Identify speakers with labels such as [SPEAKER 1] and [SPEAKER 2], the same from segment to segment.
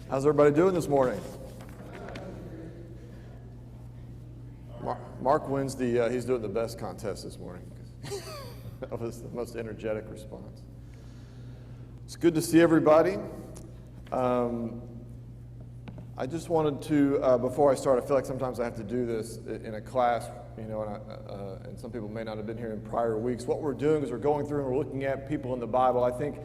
[SPEAKER 1] How's everybody doing this morning? Mark wins he's doing the best contest this morning. That was the most energetic response. It's good to see everybody. I just wanted to, before I start, I feel like sometimes I have to do this in a class, and some people may not have been here in prior weeks. What we're doing is we're going through and we're looking at people in the Bible, I think,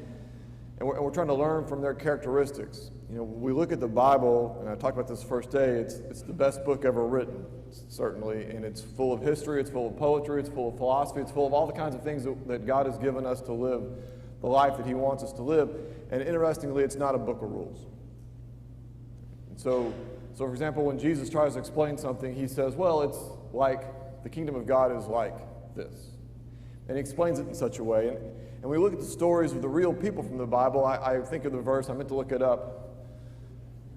[SPEAKER 1] and we're trying to learn from their characteristics. When we look at the Bible, and I talked about this first day, it's the best book ever written, certainly, and it's full of history, it's full of poetry, it's full of philosophy, it's full of all the kinds of things that God has given us to live the life that He wants us to live. And interestingly, it's not a book of rules. And so for example, when Jesus tries to explain something, He says, well, it's like, the kingdom of God is like this. And He explains it in such a way. And we look at the stories of the real people from the Bible. I think of the verse, I meant to look it up.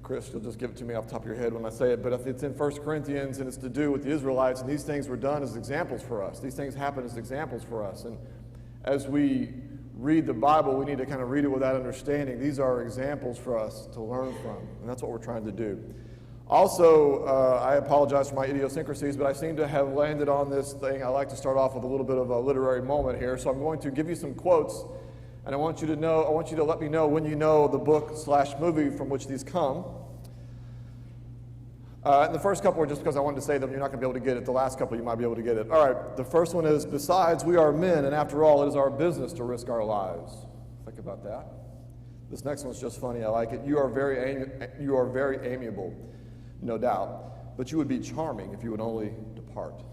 [SPEAKER 1] Chris, you'll just give it to me off the top of your head when I say it, but it's in 1 Corinthians, and it's to do with the Israelites, and these things were done as examples for us. These things happen as examples for us. And as we read the Bible, we need to kind of read it with that understanding. These are examples for us to learn from, and that's what we're trying to do. Also, I apologize for my idiosyncrasies, but I seem to have landed on this thing. I like to start off with a little bit of a literary moment here, so I'm going to give you some quotes, and I want you to let me know when you know the book/movie from which these come. And the first couple are just because I wanted to say them. You're not going to be able to get it. The last couple, you might be able to get it. All right, the first one is, besides, we are men, and after all, it is our business to risk our lives. Think about that. This next one's just funny. I like it. You are very amiable, no doubt, but you would be charming if you would only depart.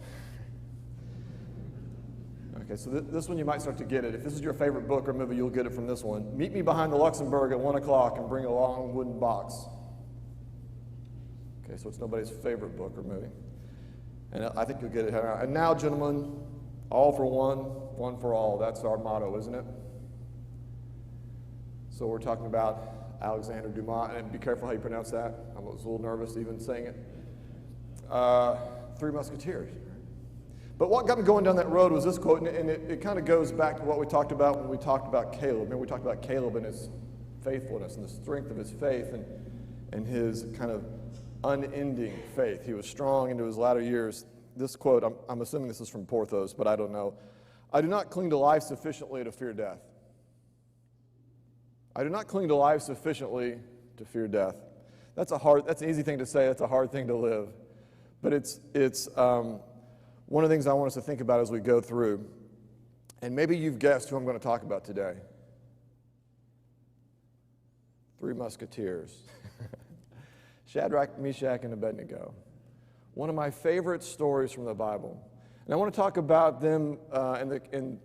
[SPEAKER 1] Okay, so this one you might start to get it. If this is your favorite book or movie, you'll get it from this one. Meet me behind the Luxembourg at 1 o'clock and bring a long wooden box. Okay, so it's nobody's favorite book or movie. And I think you'll get it. And now, gentlemen, all for one, one for all. That's our motto, isn't it? So we're talking about Alexander Dumas, and be careful how you pronounce that. I was a little nervous even saying it. Three Musketeers. But what got me going down that road was this quote, and it kind of goes back to what we talked about when we talked about Caleb. Remember, we talked about Caleb and his faithfulness and the strength of his faith and his kind of unending faith. He was strong into his latter years. This quote, I'm assuming this is from Porthos, but I don't know. I do not cling to life sufficiently to fear death. I do not cling to life sufficiently to fear death. That's an easy thing to say. That's a hard thing to live. But it's one of the things I want us to think about as we go through. And maybe you've guessed who I'm going to talk about today. Three Musketeers. Shadrach, Meshach, and Abednego. One of my favorite stories from the Bible. And I want to talk about them and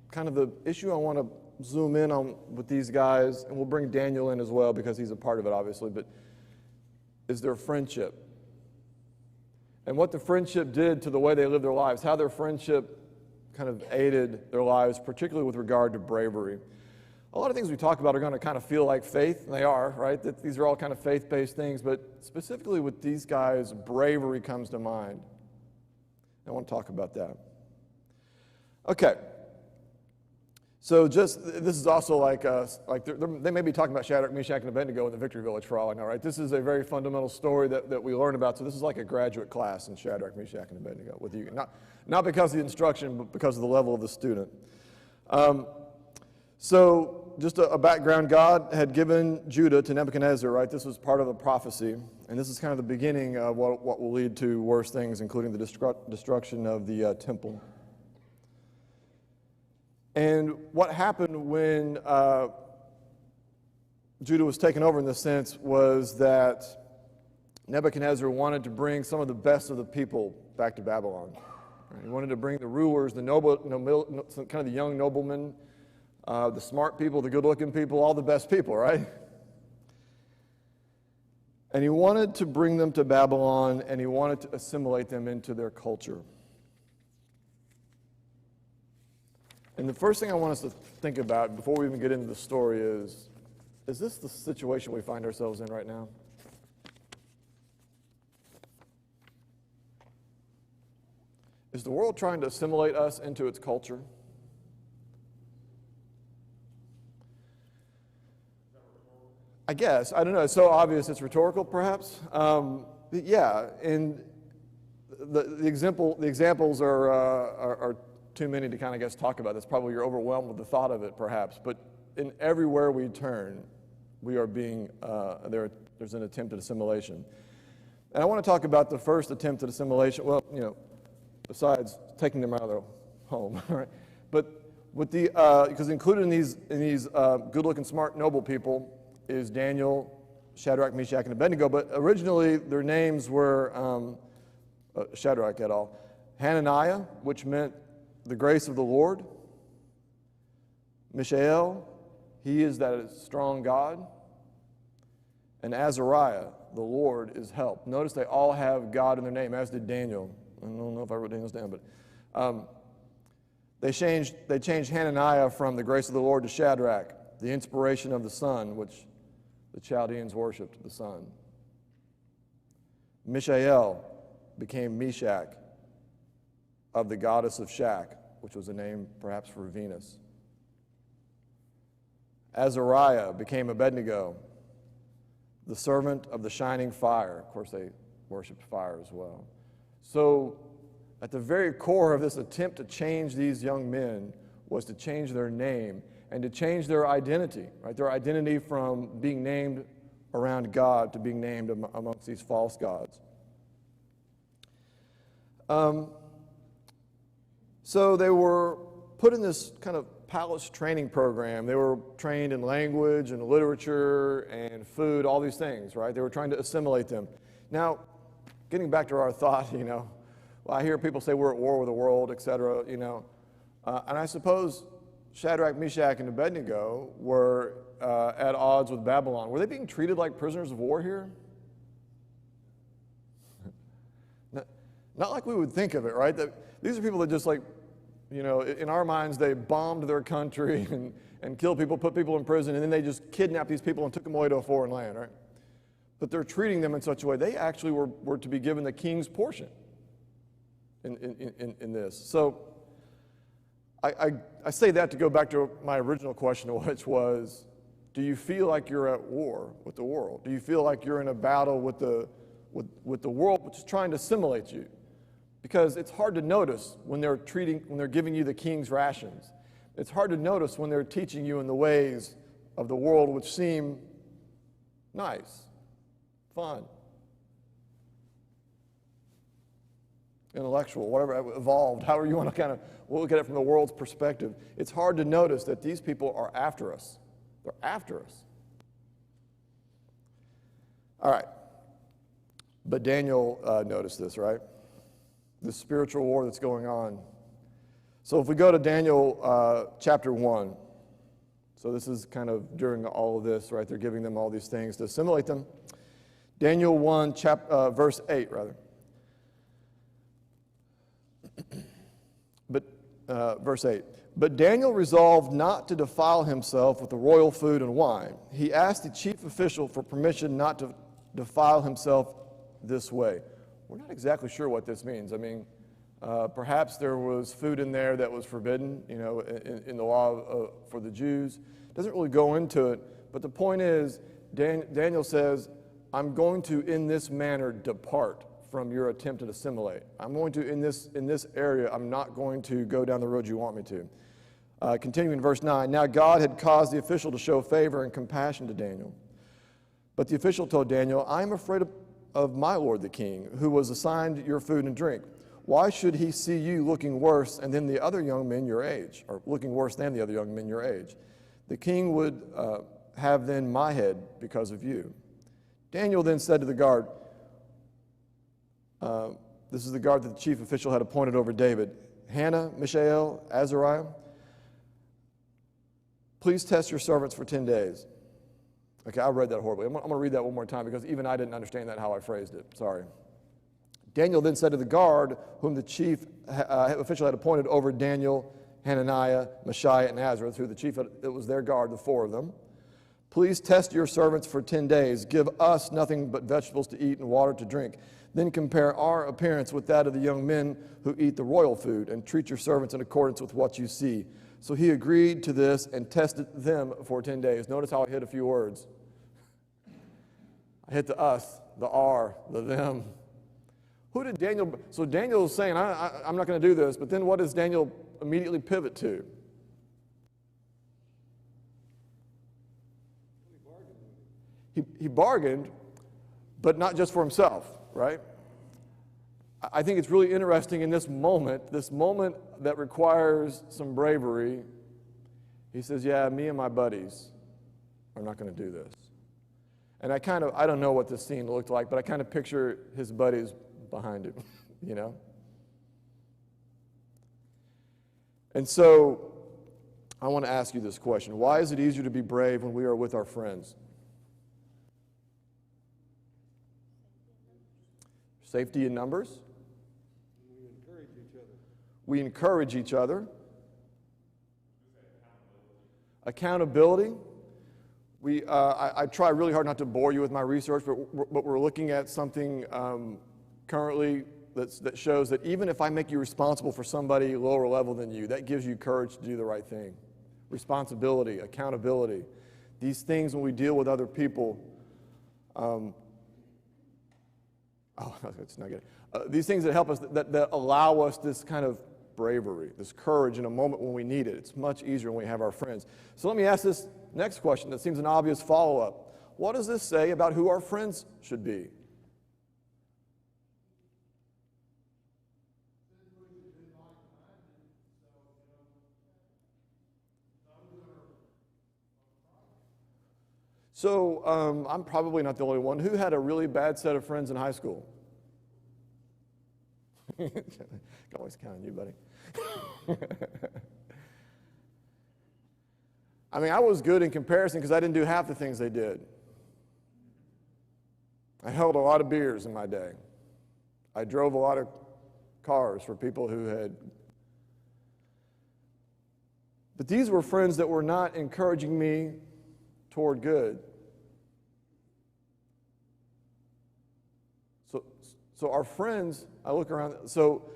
[SPEAKER 1] kind of the issue I want to zoom in on with these guys, and we'll bring Daniel in as well because he's a part of it, obviously, but is their friendship. And what the friendship did to the way they lived their lives, how their friendship kind of aided their lives, particularly with regard to bravery. A lot of things we talk about are going to kind of feel like faith, and they are, right? That these are all kind of faith-based things, but specifically with these guys, bravery comes to mind. I want to talk about that. Okay. So this is also like they may be talking about Shadrach, Meshach, and Abednego in the Victory Village for all I know, right? This is a very fundamental story that we learn about. So this is like a graduate class in Shadrach, Meshach, and Abednego with you. Not because of the instruction, but because of the level of the student. So just a background, God had given Judah to Nebuchadnezzar, right? This was part of a prophecy, and this is kind of the beginning of what will lead to worse things, including the destruction of the temple. And what happened when Judah was taken over in this sense was that Nebuchadnezzar wanted to bring some of the best of the people back to Babylon. He wanted to bring the rulers, the kind of the young noblemen, the smart people, the good-looking people, all the best people, right? And he wanted to bring them to Babylon, and he wanted to assimilate them into their culture. And the first thing I want us to think about before we even get into the story is this the situation we find ourselves in right now? Is the world trying to assimilate us into its culture? I guess. I don't know. It's so obvious it's rhetorical, perhaps. Yeah, and the examples are too many to kind of, I guess, talk about this. Probably you're overwhelmed with the thought of it, perhaps. But in everywhere we turn, we are being, there's an attempt at assimilation. And I want to talk about the first attempt at assimilation. Well, besides taking them out of their home, right? But with because included in these good-looking, smart, noble people is Daniel, Shadrach, Meshach, and Abednego. But originally their names were Shadrach et al. Hananiah, which meant the grace of the Lord. Mishael, he is that strong God. And Azariah, the Lord is help. Notice they all have God in their name, as did Daniel. I don't know if I wrote Daniel's down, but they changed Hananiah from the grace of the Lord to Shadrach, the inspiration of the sun, which the Chaldeans worshipped the sun. Mishael became Meshach, of the goddess of Shak, which was a name perhaps for Venus. Azariah became Abednego, the servant of the shining fire. Of course, they worshipped fire as well. So, at the very core of this attempt to change these young men was to change their name and to change their identity, right? Their identity from being named around God to being named amongst these false gods. So they were put in this kind of palace training program. They were trained in language and literature and food, all these things, right? They were trying to assimilate them. Now, getting back to our thought, well, I hear people say we're at war with the world, et cetera, and I suppose Shadrach, Meshach, and Abednego were at odds with Babylon. Were they being treated like prisoners of war here? Not like we would think of it, right? These are people that just in our minds, they bombed their country and killed people, put people in prison, and then they just kidnapped these people and took them away to a foreign land, right? But they're treating them in such a way. They actually were to be given the king's portion in this. So I say that to go back to my original question, which was, do you feel like you're at war with the world? Do you feel like you're in a battle with the world, which is trying to assimilate you? Because it's hard to notice when they're giving you the king's rations. It's hard to notice when they're teaching you in the ways of the world which seem nice, fun, intellectual, whatever, evolved, however you want to kind of look at it from the world's perspective. It's hard to notice that these people are after us. They're after us. All right. But Daniel noticed this, right? The spiritual war that's going on. So if we go to Daniel chapter 1, so this is kind of during all of this, right? They're giving them all these things to assimilate them. Daniel 1, verse 8, rather. Verse 8. But Daniel resolved not to defile himself with the royal food and wine. He asked the chief official for permission not to defile himself this way. We're not exactly sure what this means. I mean, perhaps there was food in there that was forbidden, in the law for the Jews. Doesn't really go into it, but the point is, Daniel says, I'm going to, in this manner, depart from your attempt to assimilate. I'm going to, in this area, I'm not going to go down the road you want me to. Continuing in verse 9, now God had caused the official to show favor and compassion to Daniel. But the official told Daniel, I am afraid of my lord the king, who was assigned your food and drink. Why should he see you looking worse and then the other young men your age, or looking worse than the other young men your age? The king would have then my head because of you. Daniel then said to the guard, this is the guard that the chief official had appointed over David, Hannah, Mishael, Azariah, please test your servants for 10 days. Okay, I read that horribly. I'm going to read that one more time because even I didn't understand that how I phrased it. Sorry. Daniel then said to the guard, whom the chief official had appointed over Daniel, Hananiah, Mishael, and Azariah, who the chief, it was their guard, the four of them. Please test your servants for 10 days. Give us nothing but vegetables to eat and water to drink. Then compare our appearance with that of the young men who eat the royal food, and treat your servants in accordance with what you see. So he agreed to this and tested them for 10 days. Notice how I hit a few words. I hit the us, the R, the them. Who did Daniel, so Daniel is saying, I'm not going to do this, but then what does Daniel immediately pivot to? He bargained, but not just for himself, right? I think it's really interesting in this moment that requires some bravery. He says, yeah, me and my buddies are not going to do this. And I don't know what this scene looked like, but I kind of picture his buddies behind him, you know? And so I want to ask you this question. Why is it easier to be brave when we are with our friends? Safety in numbers. We encourage each other. Accountability. I try really hard not to bore you with my research, but we're looking at something currently that shows that even if I make you responsible for somebody lower level than you, that gives you courage to do the right thing. Responsibility, accountability. These things when we deal with other people, it's not good. These things that help us, that allow us this kind of bravery, this courage in a moment when we need it. It's much easier when we have our friends. So let me ask this next question that seems an obvious follow-up. What does this say about who our friends should be? So I'm probably not the only one. Who had a really bad set of friends in high school? I can always count on you, buddy. I mean, I was good in comparison because I didn't do half the things they did. I held a lot of beers in my day. I drove a lot of cars for people who had. But these were friends that were not encouraging me toward good. So our friends, I look around, so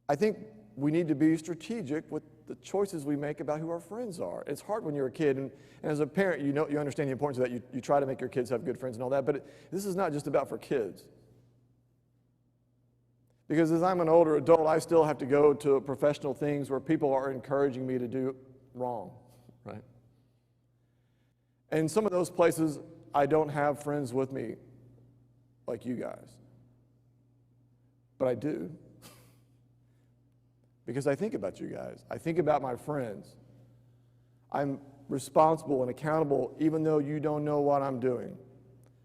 [SPEAKER 1] I think we need to be strategic with the choices we make about who our friends are. It's hard when you're a kid, and as a parent, you understand the importance of that. You try to make your kids have good friends and all that, but this is not just about for kids. Because as I'm an older adult, I still have to go to professional things where people are encouraging me to do wrong, right? And some of those places, I don't have friends with me like you guys. But I do. Because I think about you guys. I think about my friends. I'm responsible and accountable even though you don't know what I'm doing.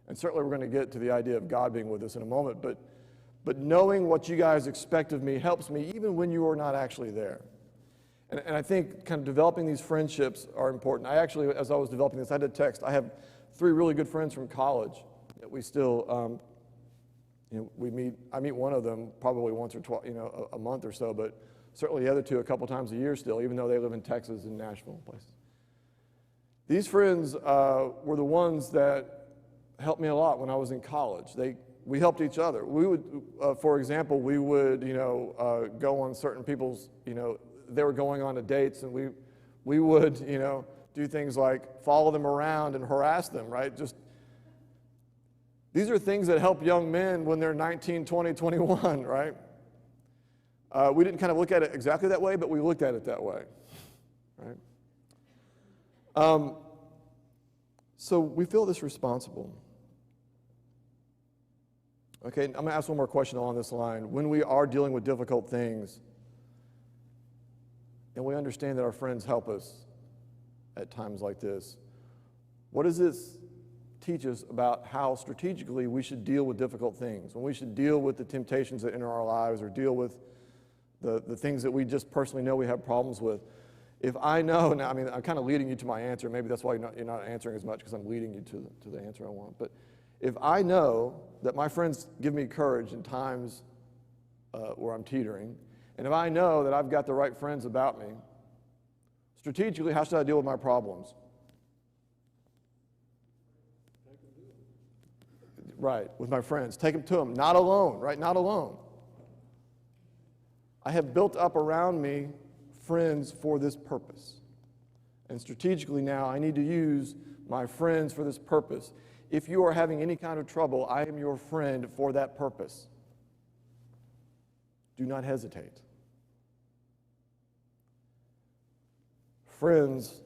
[SPEAKER 1] And certainly we're going to get to the idea of God being with us in a moment, but knowing what you guys expect of me helps me even when you are not actually there. And I think kind of developing these friendships are important. I actually, as I was developing this, I had a text. I have 3 really good friends from college that we still, we meet. I meet one of them probably once or twice, a month or so, but certainly the other 2 a couple times a year still, even though they live in Texas and Nashville places. These friends were the ones that helped me a lot when I was in college. We helped each other. We would, for example, we would, go on certain people's, they were going on to dates, and we would, do things like follow them around and harass them, right? These are things that help young men when they're 19, 20, 21, right? We didn't kind of look at it exactly that way, but we looked at it that way, right? So we feel this responsible. Okay, I'm going to ask one more question along this line. When we are dealing with difficult things, and we understand that our friends help us at times like this, what does this teach us about how strategically we should deal with difficult things, when we should deal with the temptations that enter our lives or deal with the things that we just personally know we have problems with? If I know, now, I'm kind of leading you to my answer. Maybe that's why you're not answering as much, because I'm leading you to the answer I want. But if I know that my friends give me courage in times where I'm teetering, and if I know that I've got the right friends about me, strategically, how should I deal with my problems? Right, with my friends. Take them to them. Not alone, right? Not alone. I have built up around me friends for this purpose. And strategically now, I need to use my friends for this purpose. If you are having any kind of trouble, I am your friend for that purpose. Do not hesitate. Friends,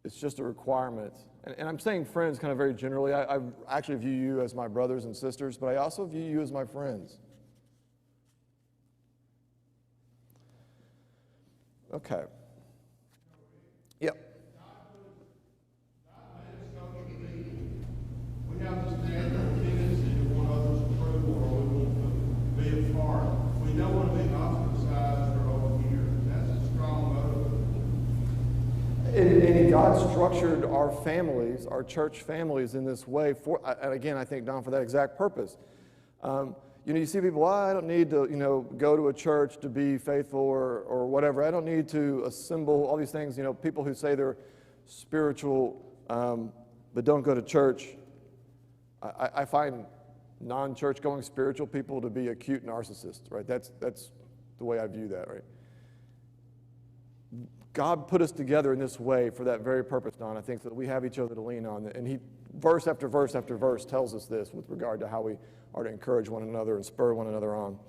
[SPEAKER 1] it's just a requirement. And I'm saying friends kind of very generally. I actually view you as my brothers and sisters, but I also view you as my friends. Okay. Yep.
[SPEAKER 2] We have this natural tendency to want others' approval, or we want to be a part. We don't want to be ostracized or over here. That's a strong motive.
[SPEAKER 1] And God structured our families, our church families, in this way for, and again, I think, Don, for that exact purpose. You see people, well, I don't need to, go to a church to be faithful or whatever. I don't need to assemble all these things. People who say they're spiritual but don't go to church. I find non-church going spiritual people to be acute narcissists, right? That's the way I view that, right? God put us together in this way for that very purpose, Don. I think that we have each other to lean on. And he, verse after verse after verse, tells us this with regard to how we are to encourage one another and spur one another on.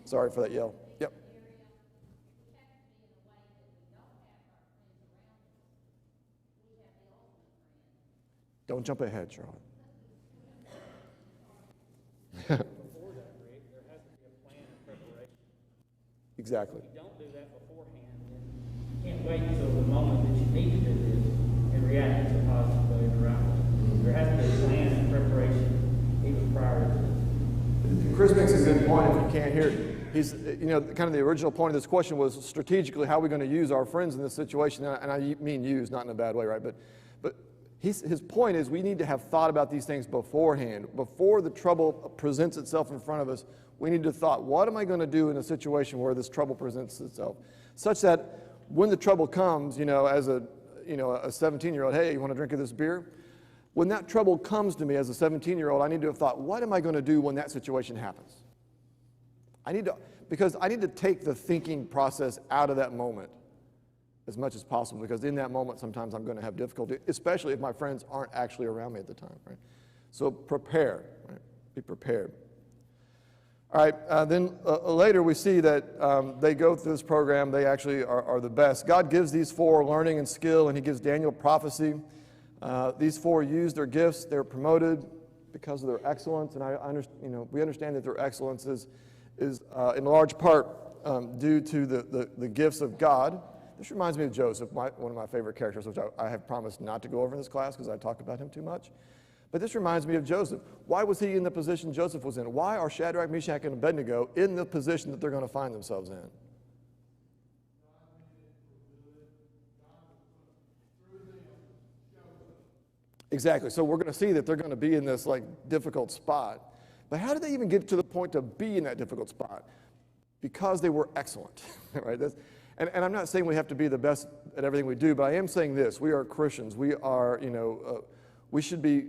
[SPEAKER 1] Sorry for that yell. Yep. Don't jump ahead, Charlotte.
[SPEAKER 3] Before that, Rick, there has to be a plan of preparation.
[SPEAKER 1] Exactly.
[SPEAKER 3] If you don't do that beforehand, then you can't wait until the moment that you need to do this and react in a positive way around it. There has to be a plan and preparation even prior to this.
[SPEAKER 1] Chris makes a good point if you can't hear it. He's, kind of the original point of this question was strategically how are we going to use our friends in this situation? And I mean use, not in a bad way, right? But his point is we need to have thought about these things beforehand. Before the trouble presents itself in front of us, we need to thought, what am I going to do in a situation where this trouble presents itself? Such that when the trouble comes, as a 17-year-old, hey, you want a drink of this beer? When that trouble comes to me as a 17-year-old, I need to have thought, what am I going to do when that situation happens? Because I need to take the thinking process out of that moment as much as possible, because in that moment, sometimes I'm going to have difficulty, especially if my friends aren't actually around me at the time, right? So prepare, right? Be prepared. All right, then later we see that they go through this program. They actually are the best. God gives these four learning and skill, and he gives Daniel prophecy. These four use their gifts. They're promoted because of their excellence, and we understand that their excellence is in large part due to the gifts of God. This reminds me of Joseph, one of my favorite characters, which I have promised not to go over in this class because I talk about him too much. But this reminds me of Joseph. Why was he in the position Joseph was in? Why are Shadrach, Meshach, and Abednego in the position that they're going to find themselves in? Exactly. So we're going to see that they're going to be in this difficult spot. But how did they even get to the point to be in that difficult spot? Because they were excellent, right? And I'm not saying we have to be the best at everything we do, but I am saying this: we are Christians. We are, we should be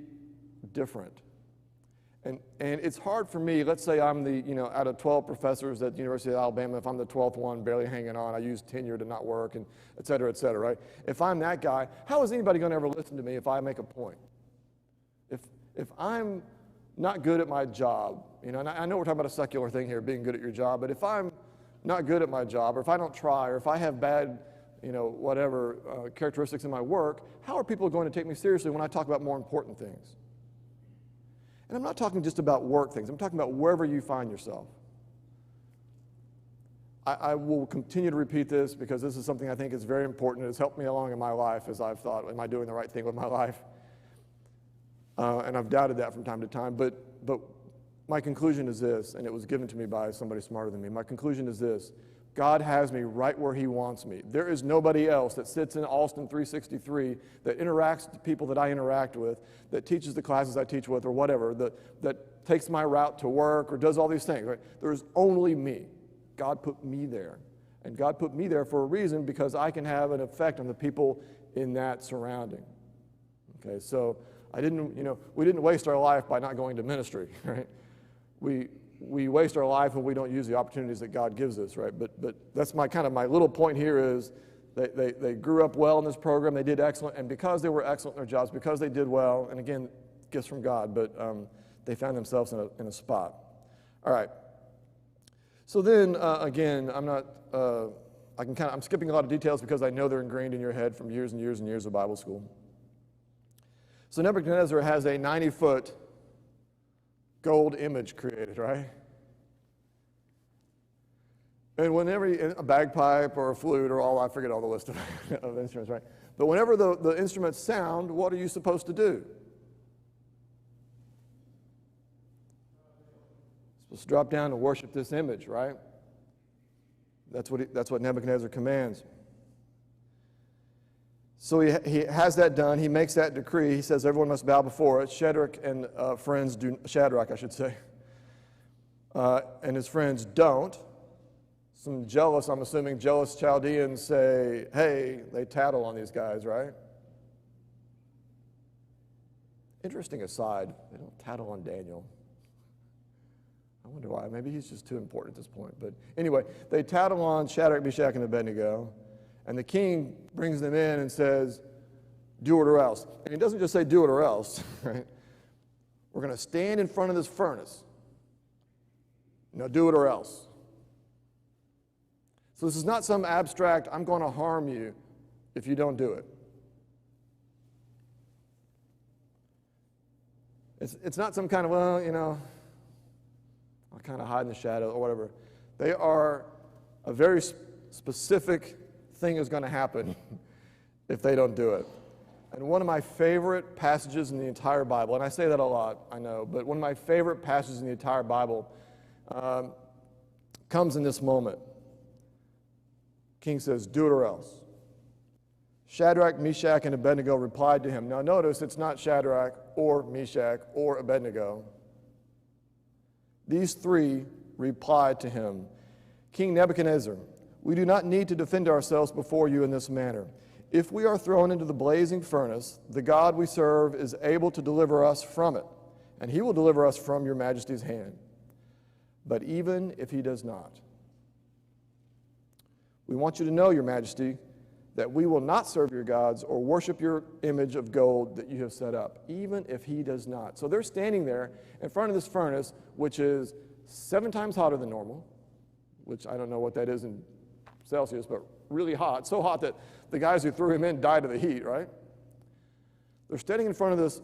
[SPEAKER 1] different. And it's hard for me. Let's say I'm out of 12 professors at the University of Alabama, if I'm the 12th one, barely hanging on, I use tenure to not work, and et cetera, right? If I'm that guy, how is anybody going to ever listen to me if I make a point? If I'm not good at my job, and I know we're talking about a secular thing here, being good at your job, but if I'm not good at my job, or if I don't try, or if I have bad, characteristics in my work, how are people going to take me seriously when I talk about more important things? And I'm not talking just about work things. I'm talking about wherever you find yourself. I will continue to repeat this because this is something I think is very important. It's helped me along in my life as I've thought, am I doing the right thing with my life? And I've doubted that from time to time. But my conclusion is this, and it was given to me by somebody smarter than me. My conclusion is this: God has me right where he wants me. There is nobody else that sits in Austin 363 that interacts with the people that I interact with, that teaches the classes I teach with, or whatever, that takes my route to work or does all these things. Right? There's only me. God put me there. And God put me there for a reason, because I can have an effect on the people in that surrounding. Okay, so we didn't waste our life by not going to ministry, right? We waste our life when we don't use the opportunities that God gives us, right? But that's my little point here is They grew up well in this program. They did excellent. And because they were excellent in their jobs, because they did well, and again, gifts from God, but they found themselves in a spot. All right. So then, again, I'm skipping a lot of details because I know they're ingrained in your head from years and years and years of Bible school. So Nebuchadnezzar has a 90-foot gold image created, right? And whenever a bagpipe or a flute or I forget all the list of instruments, right? But whenever the instruments sound, what are you supposed to do? Supposed to drop down and worship this image, right? That's what Nebuchadnezzar commands. So he has that done. He makes that decree. He says everyone must bow before it. Shadrach and his friends don't. Some jealous, I'm assuming jealous Chaldeans say, hey, they tattle on these guys, right? Interesting aside, they don't tattle on Daniel. I wonder why. Maybe he's just too important at this point. But anyway, they tattle on Shadrach, Meshach, and Abednego. And the king brings them in and says, do it or else. And he doesn't just say do it or else, right? We're going to stand in front of this furnace. No, do it or else. So this is not some abstract, I'm going to harm you if you don't do it. It's not some kind of, well, I'll kind of hide in the shadow or whatever. They are a very specific thing is going to happen if they don't do it. And one of my favorite passages in the entire Bible, and I say that a lot, I know, but one of my favorite passages in the entire Bible comes in this moment. King says, do it or else. Shadrach, Meshach, and Abednego replied to him. Now notice it's not Shadrach or Meshach or Abednego. These three replied to him, King Nebuchadnezzar, we do not need to defend ourselves before you in this manner. If we are thrown into the blazing furnace, the God we serve is able to deliver us from it, and he will deliver us from your majesty's hand. But even if he does not, we want you to know, your majesty, that we will not serve your gods or worship your image of gold that you have set up, even if he does not. So they're standing there in front of this furnace, which is 7 times hotter than normal, which I don't know what that is in Celsius, but really hot, so hot that the guys who threw him in died of the heat, right? They're standing in front of this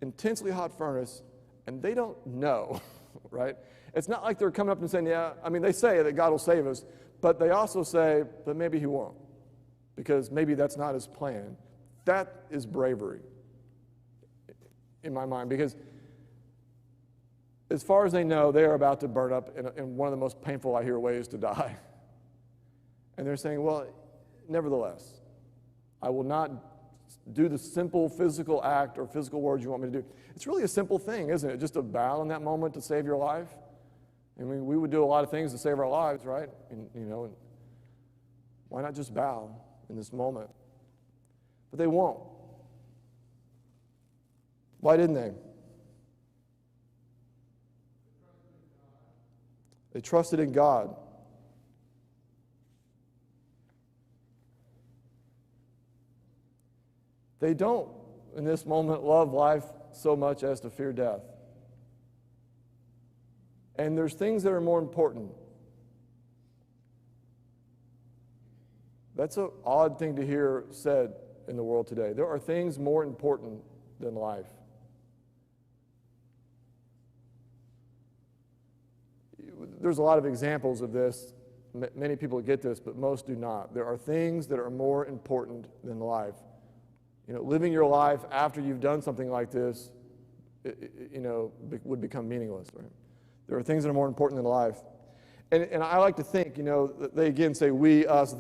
[SPEAKER 1] intensely hot furnace, and they don't know, right? It's not like they're coming up and saying, yeah, I mean, they say that God will save us, but they also say, but maybe he won't, because maybe that's not his plan. That is bravery in my mind, because as far as they know, they are about to burn up in one of the most painful, I hear, ways to die. And they're saying, well, nevertheless, I will not do the simple physical act or physical words you want me to do. It's really a simple thing, isn't it? Just to bow in that moment to save your life. I mean, we would do a lot of things to save our lives, right? And why not just bow in this moment? But they won't. Why didn't they? They trusted in God. They don't, in this moment, love life so much as to fear death. And there's things that are more important. That's an odd thing to hear said in the world today. There are things more important than life. There's a lot of examples of this. Many people get this, but most do not. There are things that are more important than life. Living your life after you've done something like this, would become meaningless, right? There are things that are more important than life. And I like to think, they again say we, us,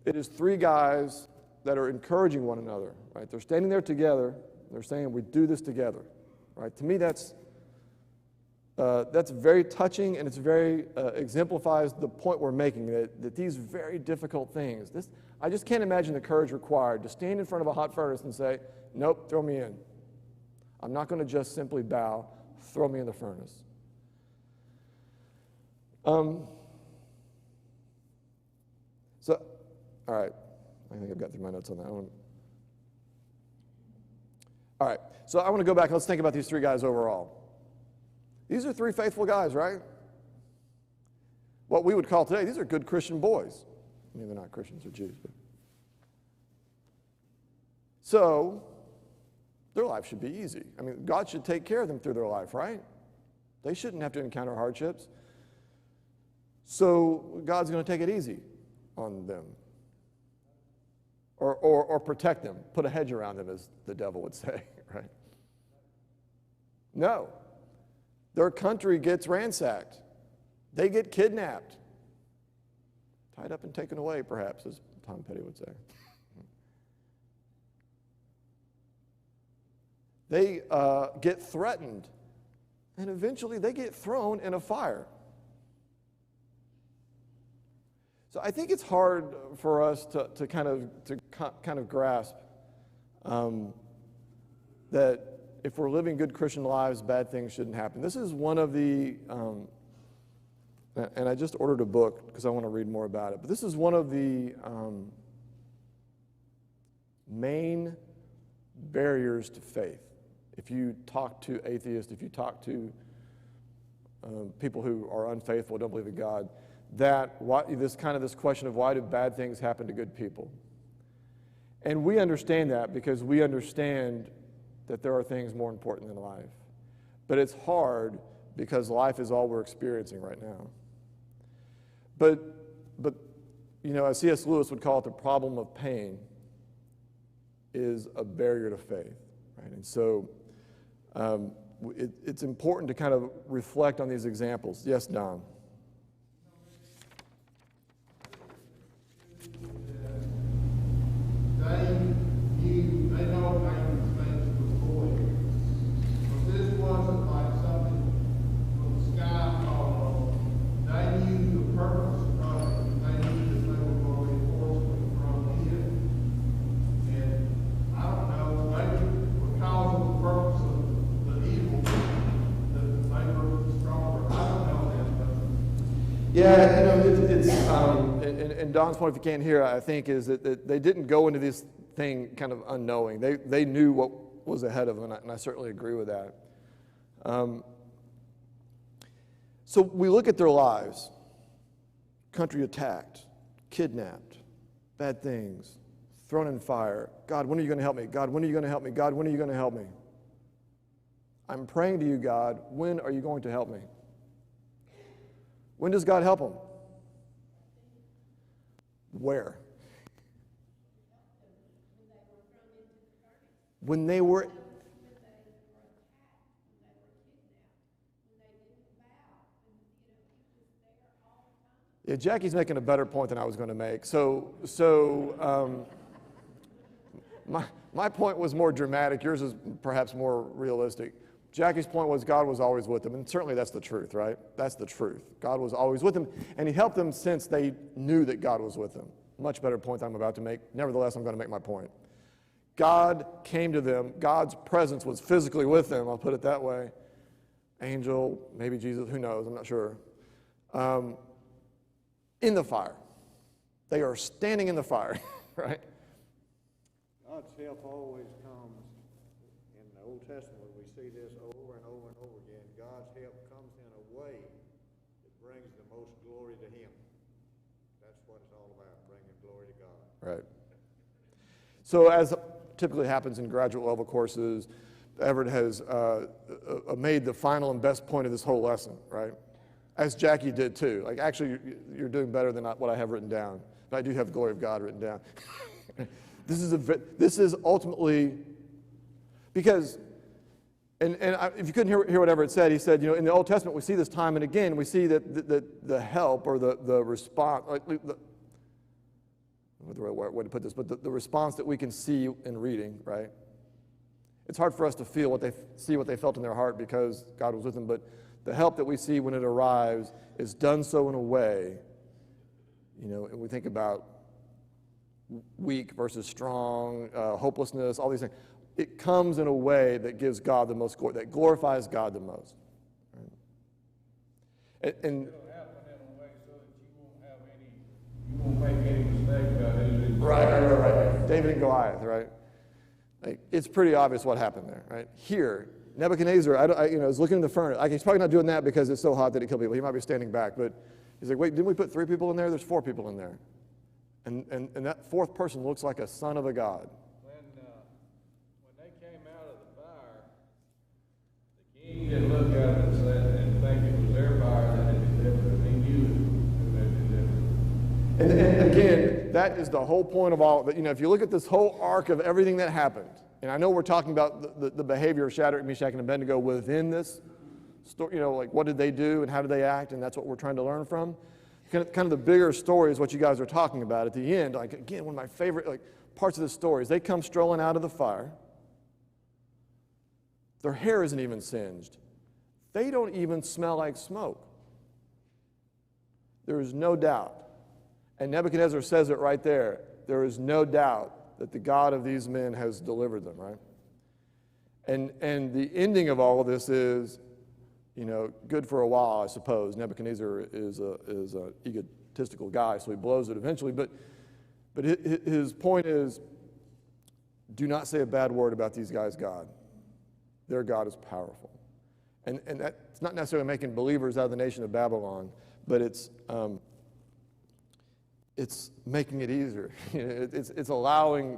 [SPEAKER 1] it is 3 guys that are encouraging one another, right? They're standing there together. They're saying, we do this together, right? To me, that's very touching, and it's very exemplifies the point we're making, that these very difficult things, I just can't imagine the courage required to stand in front of a hot furnace and say, nope, throw me in. I'm not going to just simply bow, throw me in the furnace. So All right. I think I've got through my notes on that one. All right. So I want to go back and let's think about these three guys overall. These are three faithful guys, right? What we would call today, these are good Christian boys. I mean, they're not Christians or Jews, but. So, their life should be easy. I mean, God should take care of them through their life, right? They shouldn't have to encounter hardships. So, God's going to take it easy on them. Or protect them, put a hedge around them, as the devil would say, right? No. Their country gets ransacked. They get kidnapped. Tied up and taken away, perhaps, as Tom Petty would say. They get threatened, and eventually they get thrown in a fire. So I think it's hard for us to kind of grasp that if we're living good Christian lives, bad things shouldn't happen. This is one of the, and I just ordered a book because I want to read more about it, but this is one of the main barriers to faith. If you talk to atheists, if you talk to people who are unfaithful, don't believe in God, this question of why do bad things happen to good people? And we understand that because we understand that there are things more important than life. But it's hard because life is all we're experiencing right now. But you know, as C.S. Lewis would call it, the problem of pain is a barrier to faith, right? And so it's important to kind of reflect on these examples. Yes, Don?
[SPEAKER 2] They know dangerous things to avoid. But this wasn't like something from the sky falling. They knew the purpose of it. They knew that they were going to be forcibly thrown in. And I don't know, maybe because of the purpose of the evil, that they were stronger. I don't know that.
[SPEAKER 1] Yeah, you know, it's and Don's point, if you can't hear, I think, is that they didn't go into this thing kind of unknowing. They knew what was ahead of them, and I certainly agree with that. So we look at their lives. Country attacked, kidnapped, bad things, thrown in fire. God, when are you going to help me? God, when are you going to help me? God, when are you going to help me? I'm praying to you, God, when are you going to help me? When does God help them? Where? When they were Yeah, Jackie's making a better point than I was going to make. My point was more dramatic. Yours is perhaps more realistic. Jackie's point was God was always with them, and certainly that's the truth, right? That's the truth. God was always with them, and he helped them since they knew that God was with them. Much better point than I'm about to make. Nevertheless, I'm going to make my point. God came to them. God's presence was physically with them, I'll put it that way. Angel, maybe Jesus, who knows, I'm not sure. In the fire. They are standing in the fire, right?
[SPEAKER 4] God's help always comes in the Old Testament. We see this over and over and over again. God's help comes in a way that brings the most glory to him. That's what it's all about, bringing glory to God.
[SPEAKER 1] Right. So as typically happens in graduate level courses, Everett has made the final and best point of this whole lesson, right? As Jackie did too. Like, actually, you're doing better than what I have written down. But I do have the glory of God written down. This is ultimately, because, if you couldn't hear what Everett said, he said, you know, in the Old Testament we see this time and again, we see that the help or the response, what the right way to put this, but the response that we can see in reading, right? It's hard for us to feel what they felt in their heart because God was with them, but the help that we see when it arrives is done so in a way, you know, and we think about weak versus strong, hopelessness, all these things. It comes in a way that gives God the most glory, that glorifies God the most. Right? And
[SPEAKER 5] it'll happen in a way so that you won't make any mistake about who's
[SPEAKER 1] Right. David and Goliath, right? Like, it's pretty obvious what happened there, right? Here, Nebuchadnezzar, is looking in the furnace. He's probably not doing that because it's so hot that it killed people. He might be standing back, but he's like, wait, didn't we put 3 people in there? There's 4 people in there. And that 4th person looks like a son of a god.
[SPEAKER 2] When they came out of the fire, the king didn't look at it and think it was their fire that had been delivered. He knew who had been delivered.
[SPEAKER 1] And again, that is the whole point of all. If you look at this whole arc of everything that happened, and I know we're talking about the behavior of Shadrach, Meshach, and Abednego within this story, like what did they do and how did they act, and that's what we're trying to learn from. Kind of the bigger story is what you guys are talking about. At the end, again, one of my favorite parts of the story is they come strolling out of the fire. Their hair isn't even singed. They don't even smell like smoke. There is no doubt. And Nebuchadnezzar says it right there. There is no doubt that the God of these men has delivered them, right? And the ending of all of this is, good for a while, I suppose. Nebuchadnezzar is an egotistical guy, so he blows it eventually. But his point is, do not say a bad word about these guys' God. Their God is powerful. And that's not necessarily making believers out of the nation of Babylon, but it's making it easier. It's allowing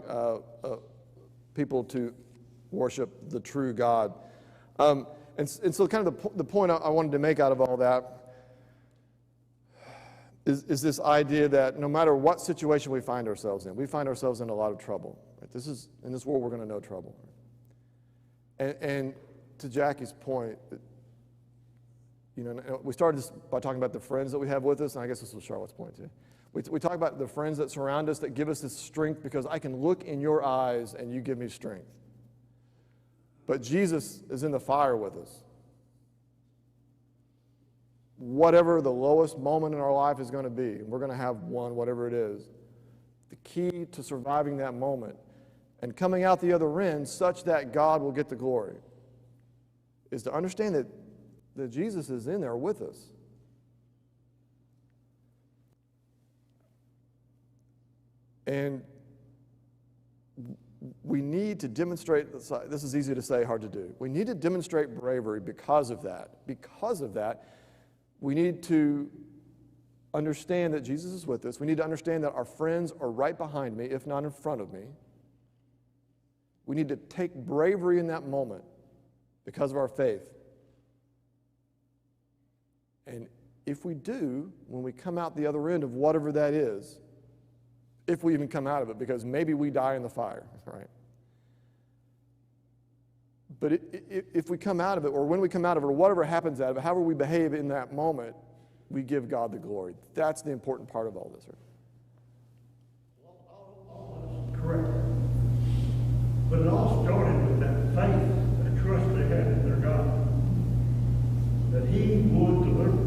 [SPEAKER 1] people to worship the true God. And so kind of the point I wanted to make out of all that is this idea that no matter what situation we find ourselves in, we find ourselves in a lot of trouble. Right? In this world, we're going to know trouble. And to Jackie's point, we started this by talking about the friends that we have with us, and I guess this was Charlotte's point too. We talk about the friends that surround us that give us this strength because I can look in your eyes and you give me strength. But Jesus is in the fire with us. Whatever the lowest moment in our life is going to be, and we're going to have one, whatever it is, the key to surviving that moment and coming out the other end such that God will get the glory is to understand that Jesus is in there with us. And we need to demonstrate, this is easy to say, hard to do. We need to demonstrate bravery because of that. Because of that, we need to understand that Jesus is with us. We need to understand that our friends are right behind me, if not in front of me. We need to take bravery in that moment because of our faith. And if we do, when we come out the other end of whatever that is, if we even come out of it, because maybe we die in the fire, right? But if we come out of it, or when we come out of it, or whatever happens out of it, however we behave in that moment, we give God the glory. That's the important part of all this, right?
[SPEAKER 5] Correct. But it all started with that faith, that trust they had in their God, that He would deliver.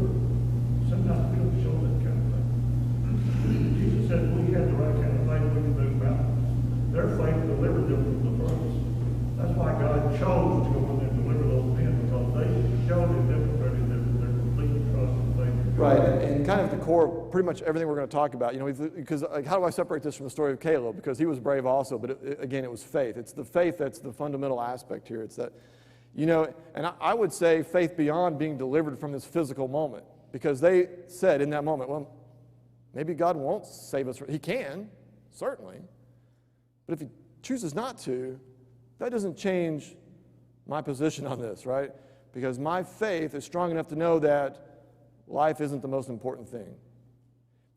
[SPEAKER 5] Sometimes we don't show that kind of faith. Jesus said we had the right kind of faith, we can move mountains. Their faith delivered them from the furnace. That's why God chose to go in there and deliver those men, because they showed and demonstrated their complete trust and faith.
[SPEAKER 1] Right, and kind of at the core of pretty much everything we're going to talk about, because how do I separate this from the story of Caleb? Because he was brave also, but again, it was faith. It's the faith that's the fundamental aspect here. It's that, and I would say faith beyond being delivered from this physical moment, because they said in that moment, well, maybe God won't save us. He can, certainly, but if He chooses not to, that doesn't change my position on this, right? Because my faith is strong enough to know that life isn't the most important thing.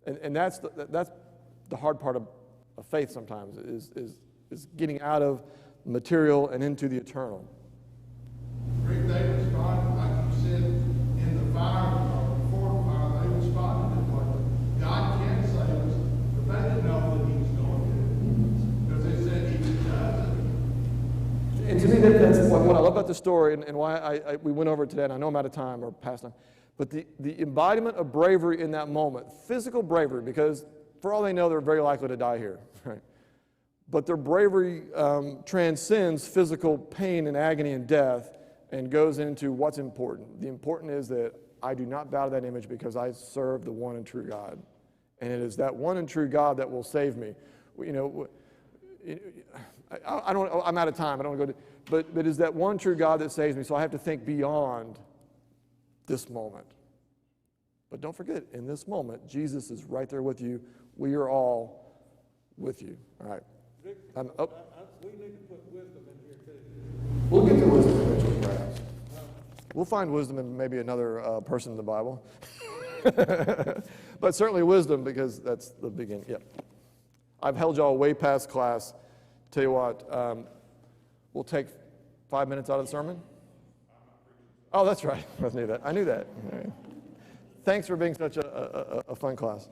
[SPEAKER 1] And that's the hard part of faith sometimes, is getting out of material and into the eternal.
[SPEAKER 2] Rick, they responded, like you said, in the fire, or before the fire, they responded to what God can save us, but they didn't know that He was going to. Because they said He does it.
[SPEAKER 1] And to me, that's what I love about the story and why we went over it today, and I know I'm out of time or past time, but the embodiment of bravery in that moment, physical bravery, because for all they know, they're very likely to die here, right? But their bravery transcends physical pain and agony and death and goes into what's important. The important is that I do not bow to that image because I serve the one and true God. And it is that one and true God that will save me. you know, I don't. I'm out of time. I don't want to go to. But is that one true God that saves me? So I have to think beyond this moment. But don't forget, in this moment, Jesus is right there with you. We are all with you. All right.
[SPEAKER 4] Rick,
[SPEAKER 1] oh.
[SPEAKER 4] we need to put wisdom in here too.
[SPEAKER 1] We'll get to wisdom eventually, perhaps. We'll find wisdom in maybe another person in the Bible. But certainly wisdom, because that's the beginning. Yep. I've held y'all way past class. Tell you what, we'll take 5 minutes out of the sermon. Oh, that's right. I knew that. Thanks for being such a fun class.